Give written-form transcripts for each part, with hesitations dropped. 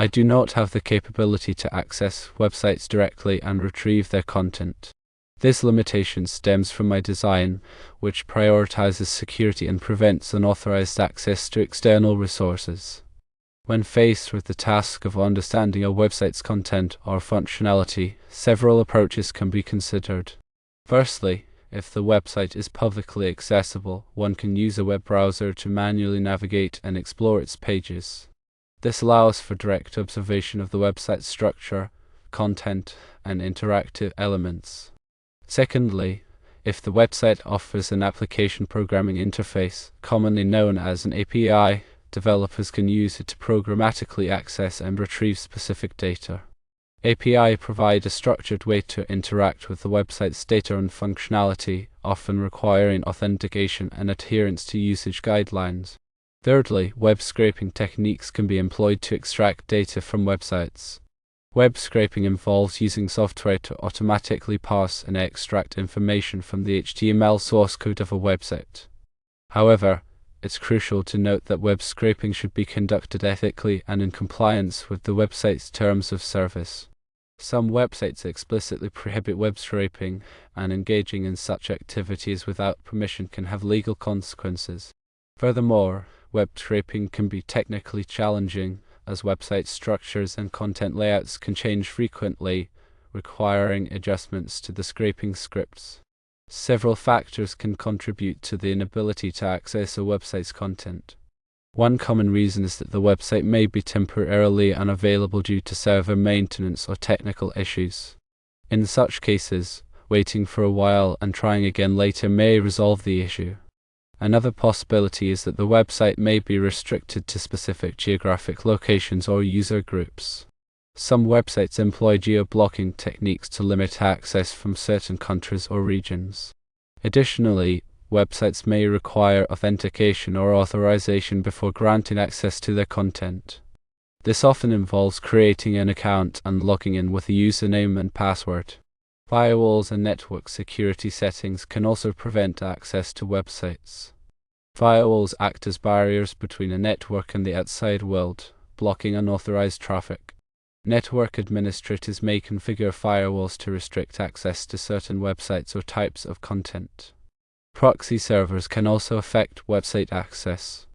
I do not have the capability to access websites directly and retrieve their content. This limitation stems from my design, which prioritizes security and prevents unauthorized access to external resources. When faced with the task of understanding a website's content or functionality, several approaches can be considered. Firstly, if the website is publicly accessible, one can use a web browser to manually navigate and explore its pages. This allows for direct observation of the website's structure, content, and interactive elements. Secondly, if the website offers an application programming interface, commonly known as an API, developers can use it to programmatically access and retrieve specific data. API provide a structured way to interact with the website's data and functionality, often requiring authentication and adherence to usage guidelines. Thirdly, web scraping techniques can be employed to extract data from websites. Web scraping involves using software to automatically parse and extract information from the HTML source code of a website. However, it's crucial to note that web scraping should be conducted ethically and in compliance with the website's terms of service. Some websites explicitly prohibit web scraping, and engaging in such activities without permission can have legal consequences. Furthermore, web scraping can be technically challenging, as website structures and content layouts can change frequently, requiring adjustments to the scraping scripts. Several factors can contribute to the inability to access a website's content. One common reason is that the website may be temporarily unavailable due to server maintenance or technical issues. In such cases, waiting for a while and trying again later may resolve the issue. Another possibility is that the website may be restricted to specific geographic locations or user groups. Some websites employ geo-blocking techniques to limit access from certain countries or regions. Additionally, websites may require authentication or authorization before granting access to their content. This often involves creating an account and logging in with a username and password. Firewalls and network security settings can also prevent access to websites. Firewalls act as barriers between a network and the outside world, blocking unauthorized traffic. Network administrators may configure firewalls to restrict access to certain websites or types of content. Proxy servers can also affect website access.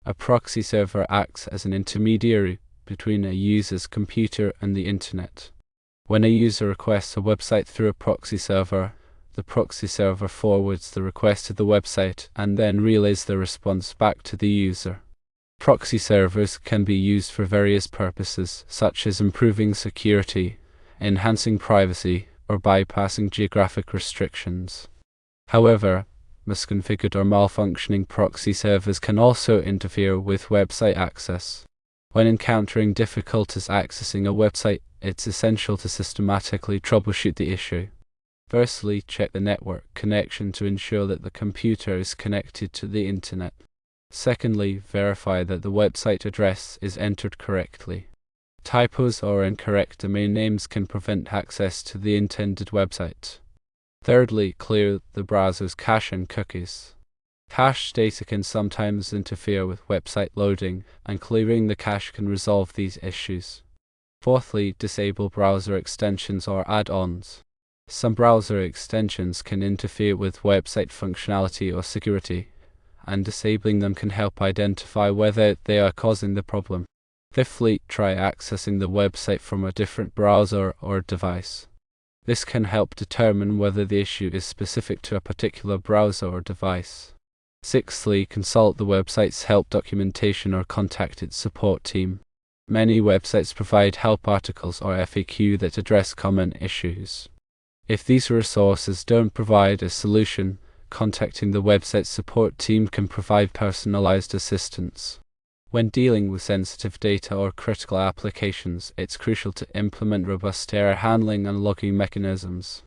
A proxy server acts as an intermediary between a user's computer and the internet. When a user requests a website through a proxy server, the proxy server forwards the request to the website and then relays the response back to the user. Proxy servers can be used for various purposes, such as improving security, enhancing privacy, or bypassing geographic restrictions. However, misconfigured or malfunctioning proxy servers can also interfere with website access. When encountering difficulties accessing a website, it's essential to systematically troubleshoot the issue. Firstly, check the network connection to ensure that the computer is connected to the internet. Secondly, verify that the website address is entered correctly. Typos or incorrect domain names can prevent access to the intended website. Thirdly, clear the browser's cache and cookies. Cached data can sometimes interfere with website loading, and clearing the cache can resolve these issues. Fourthly, disable browser extensions or add-ons. Some browser extensions can interfere with website functionality or security, and disabling them can help identify whether they are causing the problem. Fifthly, try accessing the website from a different browser or device. This can help determine whether the issue is specific to a particular browser or device. Sixthly, consult the website's help documentation or contact its support team. Many websites provide help articles or FAQ that address common issues. If these resources don't provide a solution, contacting the website support team can provide personalized assistance. When dealing with sensitive data or critical applications, it's crucial to implement robust error handling and logging mechanisms.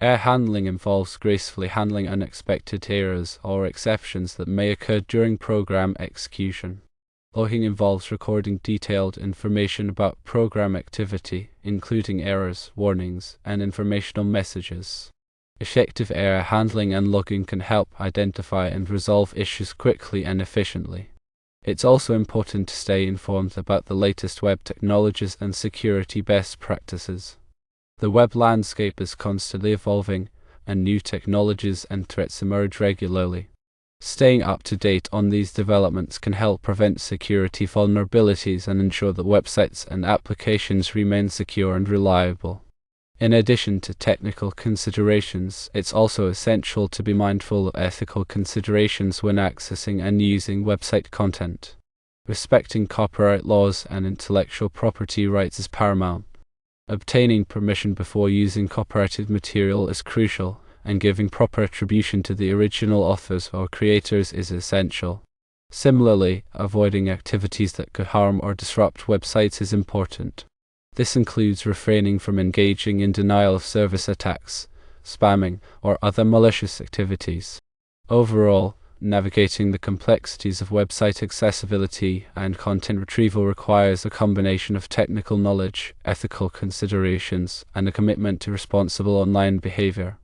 Error handling involves gracefully handling unexpected errors or exceptions that may occur during program execution. Logging involves recording detailed information about program activity, including errors, warnings, and informational messages. Effective error handling and logging can help identify and resolve issues quickly and efficiently. It's also important to stay informed about the latest web technologies and security best practices. The web landscape is constantly evolving, and new technologies and threats emerge regularly. Staying up to date on these developments can help prevent security vulnerabilities and ensure that websites and applications remain secure and reliable. In addition to technical considerations, it's also essential to be mindful of ethical considerations when accessing and using website content. Respecting copyright laws and intellectual property rights is paramount. Obtaining permission before using copyrighted material is crucial, and giving proper attribution to the original authors or creators is essential. Similarly, avoiding activities that could harm or disrupt websites is important. This includes refraining from engaging in denial-of-service attacks, spamming, or other malicious activities. Overall, navigating the complexities of website accessibility and content retrieval requires a combination of technical knowledge, ethical considerations, and a commitment to responsible online behavior.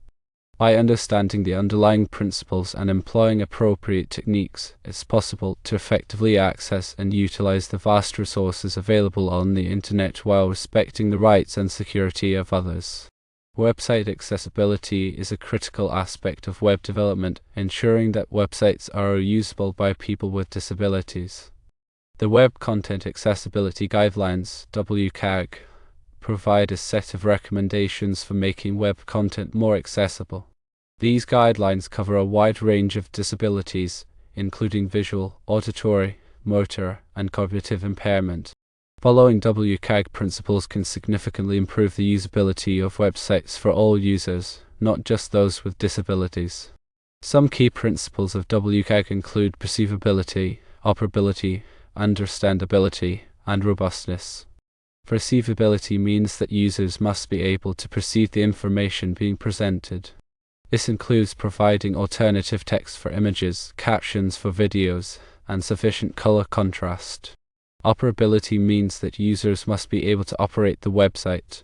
By understanding the underlying principles and employing appropriate techniques, it's possible to effectively access and utilize the vast resources available on the internet while respecting the rights and security of others. Website accessibility is a critical aspect of web development, ensuring that websites are usable by people with disabilities. The Web Content Accessibility Guidelines (WCAG) provide a set of recommendations for making web content more accessible. These guidelines cover a wide range of disabilities, including visual, auditory, motor, and cognitive impairment. Following WCAG principles can significantly improve the usability of websites for all users, not just those with disabilities. Some key principles of WCAG include perceivability, operability, understandability, and robustness. Perceivability means that users must be able to perceive the information being presented. This includes providing alternative text for images, captions for videos, and sufficient color contrast. Operability means that users must be able to operate the website.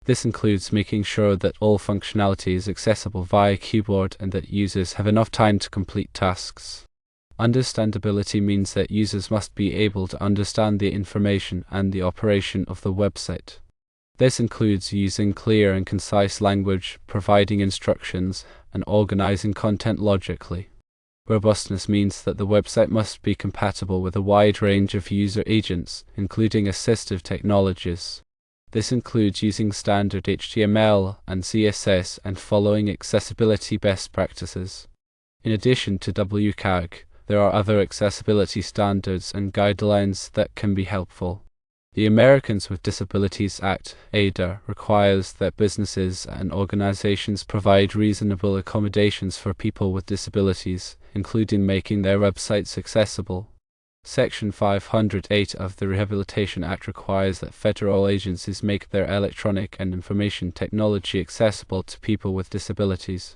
This includes making sure that all functionality is accessible via keyboard and that users have enough time to complete tasks. Understandability means that users must be able to understand the information and the operation of the website. This includes using clear and concise language, providing instructions, and organizing content logically. Robustness means that the website must be compatible with a wide range of user agents, including assistive technologies. This includes using standard HTML and CSS and following accessibility best practices. In addition to WCAG, there are other accessibility standards and guidelines that can be helpful. The Americans with Disabilities Act, ADA, requires that businesses and organizations provide reasonable accommodations for people with disabilities, including making their websites accessible. Section 508 of the Rehabilitation Act requires that federal agencies make their electronic and information technology accessible to people with disabilities.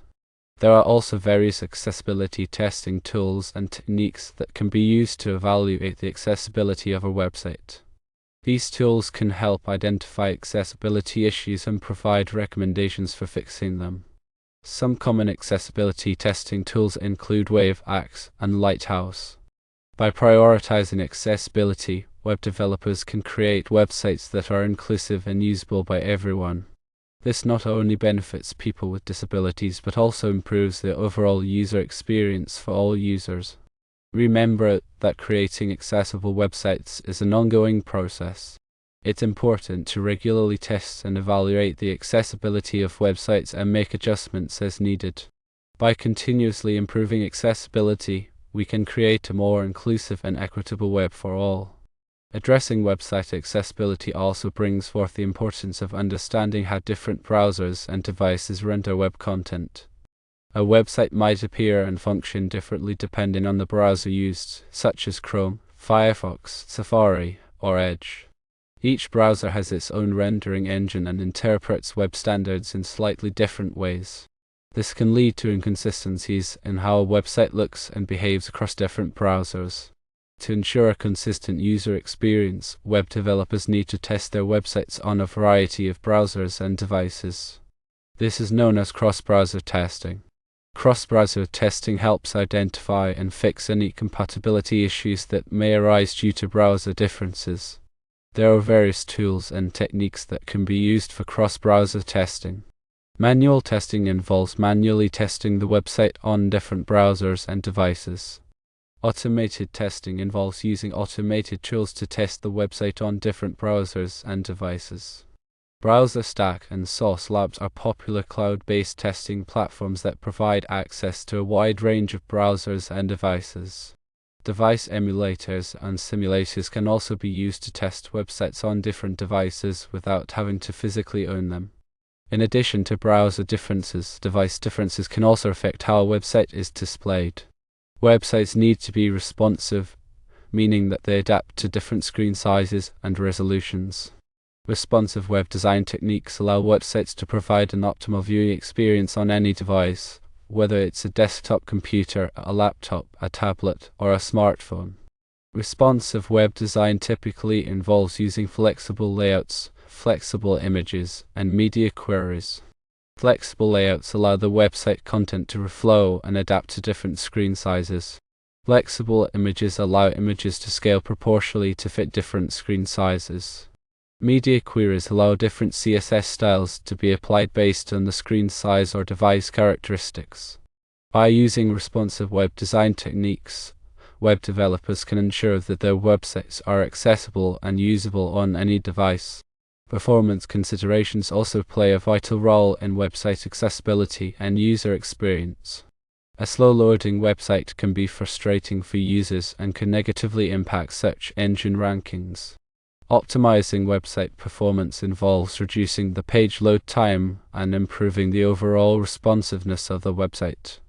There are also various accessibility testing tools and techniques that can be used to evaluate the accessibility of a website. These tools can help identify accessibility issues and provide recommendations for fixing them. Some common accessibility testing tools include Wave, Axe, and Lighthouse. By prioritizing accessibility, web developers can create websites that are inclusive and usable by everyone. This not only benefits people with disabilities but also improves the overall user experience for all users. Remember that creating accessible websites is an ongoing process. It's important to regularly test and evaluate the accessibility of websites and make adjustments as needed. By continuously improving accessibility, we can create a more inclusive and equitable web for all. Addressing website accessibility also brings forth the importance of understanding how different browsers and devices render web content. A website might appear and function differently depending on the browser used, such as Chrome, Firefox, Safari, or Edge. Each browser has its own rendering engine and interprets web standards in slightly different ways. This can lead to inconsistencies in how a website looks and behaves across different browsers. To ensure a consistent user experience, web developers need to test their websites on a variety of browsers and devices. This is known as cross-browser testing. Cross-browser testing helps identify and fix any compatibility issues that may arise due to browser differences. There are various tools and techniques that can be used for cross-browser testing. Manual testing involves manually testing the website on different browsers and devices. Automated testing involves using automated tools to test the website on different browsers and devices. Browser Stack and Sauce Labs are popular cloud-based testing platforms that provide access to a wide range of browsers and devices. Device emulators and simulators can also be used to test websites on different devices without having to physically own them. In addition to browser differences, device differences can also affect how a website is displayed. Websites need to be responsive, meaning that they adapt to different screen sizes and resolutions. Responsive web design techniques allow websites to provide an optimal viewing experience on any device, whether it's a desktop computer, a laptop, a tablet, or a smartphone. Responsive web design typically involves using flexible layouts, flexible images, and media queries. Flexible layouts allow the website content to flow and adapt to different screen sizes. Flexible images allow images to scale proportionally to fit different screen sizes. Media queries allow different CSS styles to be applied based on the screen size or device characteristics. By using responsive web design techniques, web developers can ensure that their websites are accessible and usable on any device. Performance considerations also play a vital role in website accessibility and user experience. A slow-loading website can be frustrating for users and can negatively impact search engine rankings. Optimizing website performance involves reducing the page load time and improving the overall responsiveness of the website.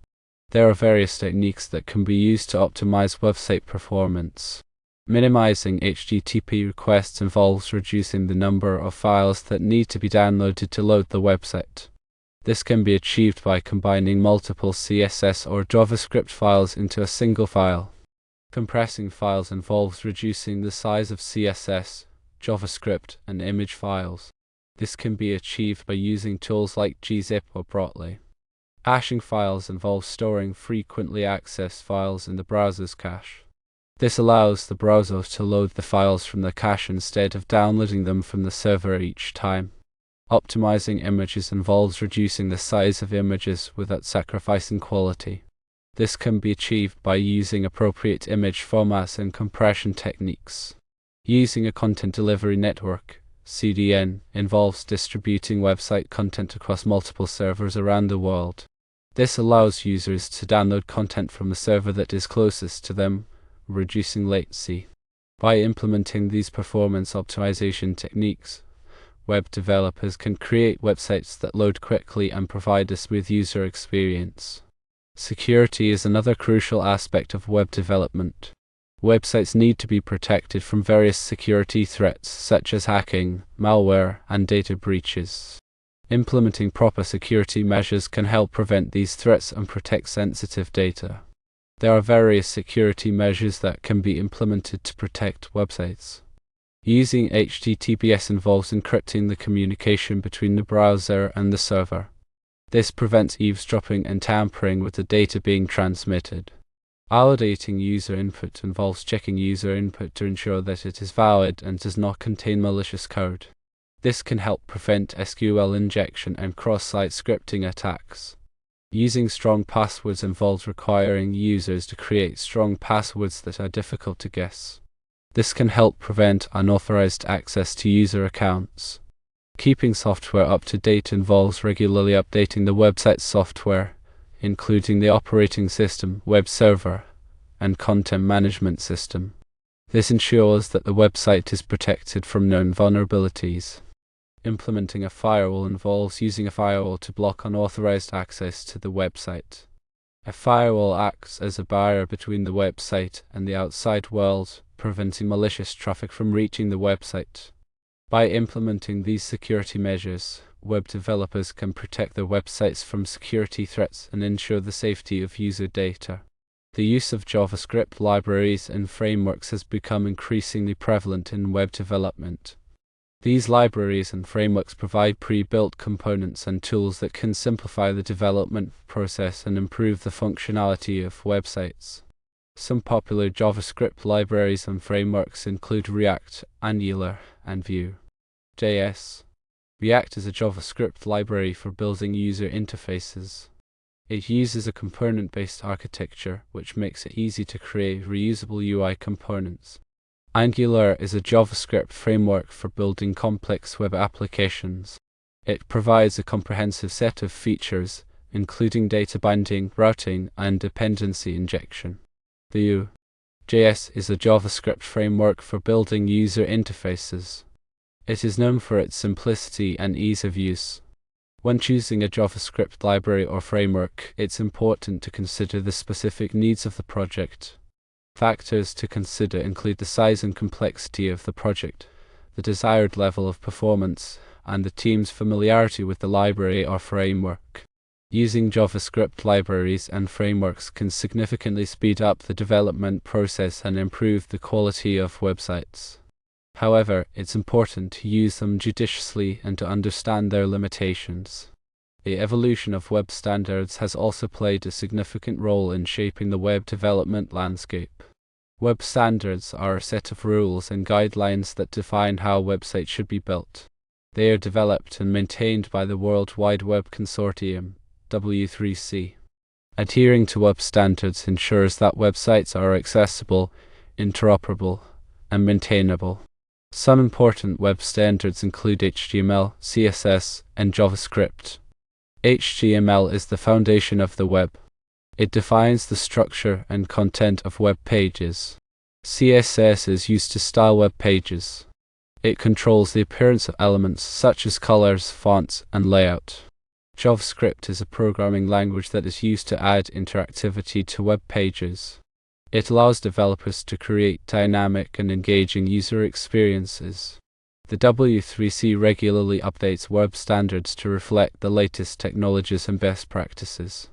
There are various techniques that can be used to optimize website performance. Minimizing HTTP requests involves reducing the number of files that need to be downloaded to load the website. This can be achieved by combining multiple CSS or JavaScript files into a single file. Compressing files involves reducing the size of CSS, JavaScript, and image files. This can be achieved by using tools like gzip or Brotli. Caching files involves storing frequently accessed files in the browser's cache. This allows the browser to load the files from the cache instead of downloading them from the server each time. Optimizing images involves reducing the size of images without sacrificing quality. This can be achieved by using appropriate image formats and compression techniques. Using a content delivery network, CDN, involves distributing website content across multiple servers around the world. This allows users to download content from the server that is closest to them, reducing latency. By implementing these performance optimization techniques, web developers can create websites that load quickly and provide a smooth user experience. Security is another crucial aspect of web development. Websites need to be protected from various security threats such as hacking, malware, and data breaches. Implementing proper security measures can help prevent these threats and protect sensitive data. There are various security measures that can be implemented to protect websites. Using HTTPS involves encrypting the communication between the browser and the server. This prevents eavesdropping and tampering with the data being transmitted. Validating user input involves checking user input to ensure that it is valid and does not contain malicious code. This can help prevent SQL injection and cross-site scripting attacks. Using strong passwords involves requiring users to create strong passwords that are difficult to guess. This can help prevent unauthorized access to user accounts. Keeping software up to date involves regularly updating the website's software, including the operating system, web server, and content management system. This ensures that the website is protected from known vulnerabilities. Implementing a firewall involves using a firewall to block unauthorized access to the website. A firewall acts as a barrier between the website and the outside world, preventing malicious traffic from reaching the website. By implementing these security measures, web developers can protect their websites from security threats and ensure the safety of user data. The use of JavaScript libraries and frameworks has become increasingly prevalent in web development. These libraries and frameworks provide pre-built components and tools that can simplify the development process and improve the functionality of websites. Some popular JavaScript libraries and frameworks include React, Angular, and Vue.js. React is a JavaScript library for building user interfaces. It uses a component-based architecture, which makes it easy to create reusable UI components. Angular is a JavaScript framework for building complex web applications. It provides a comprehensive set of features, including data binding, routing, and dependency injection. Vue.js is a JavaScript framework for building user interfaces. It is known for its simplicity and ease of use. When choosing a JavaScript library or framework, it's important to consider the specific needs of the project. Factors to consider include the size and complexity of the project, the desired level of performance, and the team's familiarity with the library or framework. Using JavaScript libraries and frameworks can significantly speed up the development process and improve the quality of websites. However, it's important to use them judiciously and to understand their limitations. The evolution of web standards has also played a significant role in shaping the web development landscape. Web standards are a set of rules and guidelines that define how websites should be built. They are developed and maintained by the World Wide Web Consortium, W3C. Adhering to web standards ensures that websites are accessible, interoperable, and maintainable. Some important web standards include HTML, CSS, and JavaScript. HTML is the foundation of the web. It defines the structure and content of web pages. CSS is used to style web pages. It controls the appearance of elements such as colors, fonts, and layout. JavaScript is a programming language that is used to add interactivity to web pages. It allows developers to create dynamic and engaging user experiences. The W3C regularly updates web standards to reflect the latest technologies and best practices.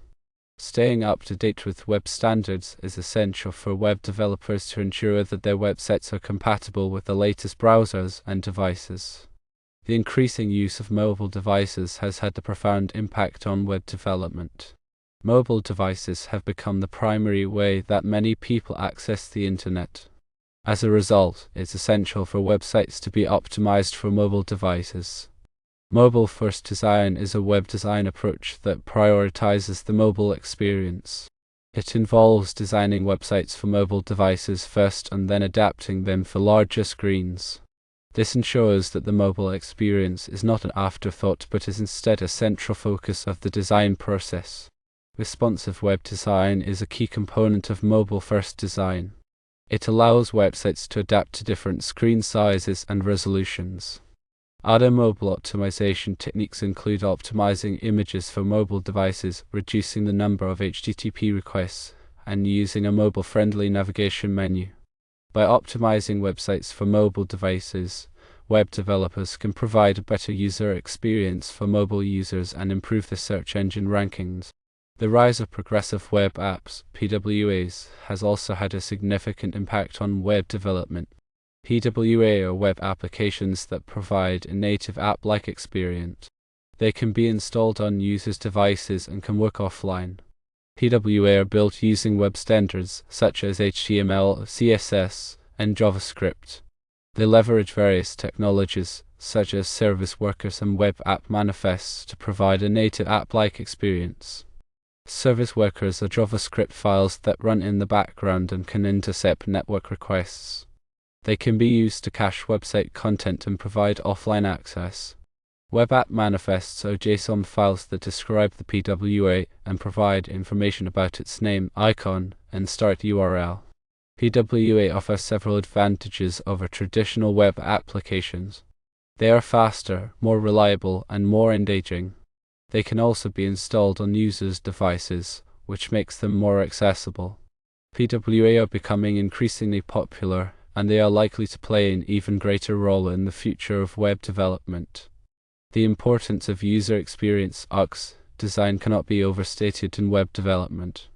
Staying up to date with web standards is essential for web developers to ensure that their websites are compatible with the latest browsers and devices. The increasing use of mobile devices has had a profound impact on web development. Mobile devices have become the primary way that many people access the internet. As a result, it's essential for websites to be optimized for mobile devices. Mobile-first design is a web design approach that prioritizes the mobile experience. It involves designing websites for mobile devices first and then adapting them for larger screens. This ensures that the mobile experience is not an afterthought but is instead a central focus of the design process. Responsive web design is a key component of mobile-first design. It allows websites to adapt to different screen sizes and resolutions. Other mobile optimization techniques include optimizing images for mobile devices, reducing the number of HTTP requests, and using a mobile-friendly navigation menu. By optimizing websites for mobile devices, web developers can provide a better user experience for mobile users and improve the search engine rankings. The rise of progressive web apps, PWAs, has also had a significant impact on web development. PWA are web applications that provide a native app-like experience. They can be installed on users' devices and can work offline. PWA are built using web standards such as HTML, CSS, and JavaScript. They leverage various technologies such as service workers and web app manifests to provide a native app-like experience. Service workers are JavaScript files that run in the background and can intercept network requests. They can be used to cache website content and provide offline access. Web app manifests are JSON files that describe the PWA and provide information about its name, icon, and start URL. PWA offer several advantages over traditional web applications. They are faster, more reliable, and more engaging. They can also be installed on users' devices, which makes them more accessible. PWA are becoming increasingly popular, and they are likely to play an even greater role in the future of web development. The importance of user experience UX design cannot be overstated in web development.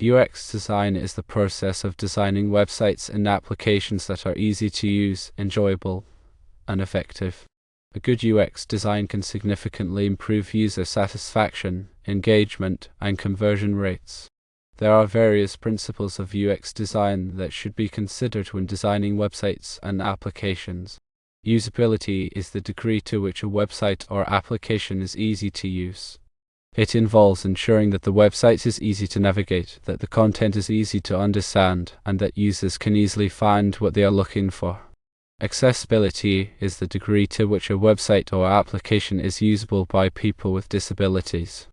UX design is the process of designing websites and applications that are easy to use, enjoyable, and effective. A good UX design can significantly improve user satisfaction, engagement, and conversion rates. There are various principles of UX design that should be considered when designing websites and applications. Usability is the degree to which a website or application is easy to use. It involves ensuring that the website is easy to navigate, that the content is easy to understand, and that users can easily find what they are looking for. Accessibility is the degree to which a website or application is usable by people with disabilities.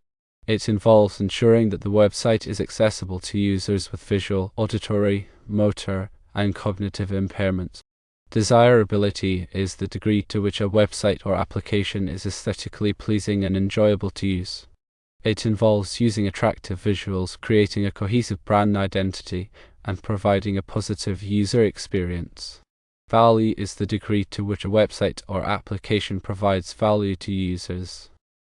It involves ensuring that the website is accessible to users with visual, auditory, motor, and cognitive impairments. Desirability is the degree to which a website or application is aesthetically pleasing and enjoyable to use. It involves using attractive visuals, creating a cohesive brand identity, and providing a positive user experience. Value is the degree to which a website or application provides value to users.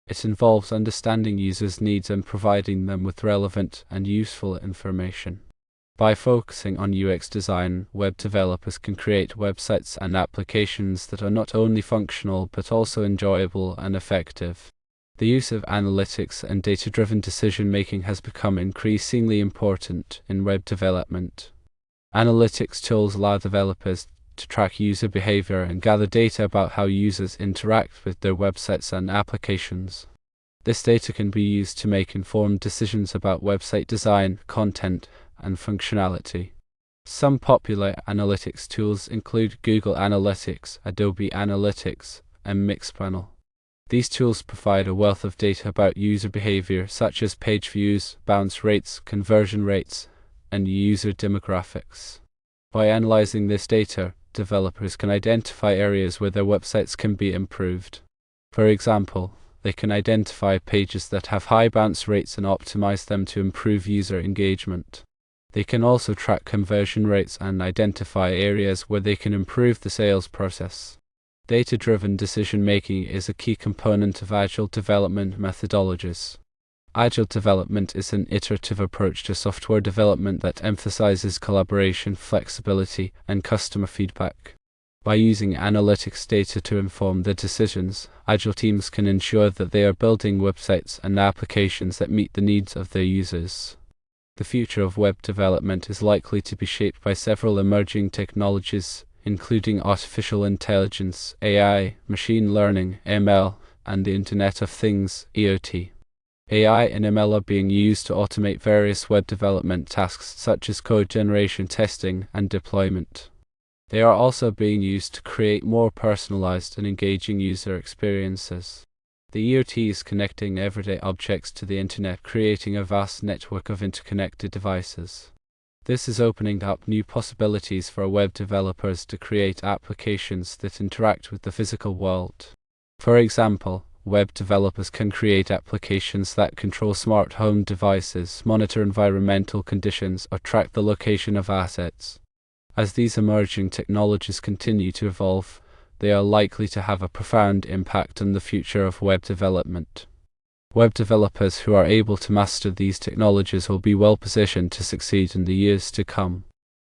It involves understanding users' needs and providing them with relevant and useful information. By focusing on UX design, web developers can create websites and applications that are not only functional but also enjoyable and effective. The use of analytics and data-driven decision-making has become increasingly important in web development. Analytics tools allow developers to track user behavior and gather data about how users interact with their websites and applications. This data can be used to make informed decisions about website design, content, and functionality. Some popular analytics tools include Google Analytics, Adobe Analytics, and Mixpanel. These tools provide a wealth of data about user behavior, such as page views, bounce rates, conversion rates, and user demographics. By analyzing this data, developers can identify areas where their websites can be improved. For example, they can identify pages that have high bounce rates and optimize them to improve user engagement. They can also track conversion rates and identify areas where they can improve the sales process. Data-driven decision-making is a key component of Agile development methodologies. Agile development is an iterative approach to software development that emphasizes collaboration, flexibility, and customer feedback. By using analytics data to inform their decisions, Agile teams can ensure that they are building websites and applications that meet the needs of their users. The future of web development is likely to be shaped by several emerging technologies, including artificial intelligence, AI, machine learning, ML, and the Internet of Things, IoT. AI and ML are being used to automate various web development tasks such as code generation, testing, and deployment. They are also being used to create more personalized and engaging user experiences. The IoT is connecting everyday objects to the Internet, creating a vast network of interconnected devices. This is opening up new possibilities for web developers to create applications that interact with the physical world. For example, web developers can create applications that control smart home devices, monitor environmental conditions, or track the location of assets. As these emerging technologies continue to evolve, they are likely to have a profound impact on the future of web development. Web developers who are able to master these technologies will be well positioned to succeed in the years to come.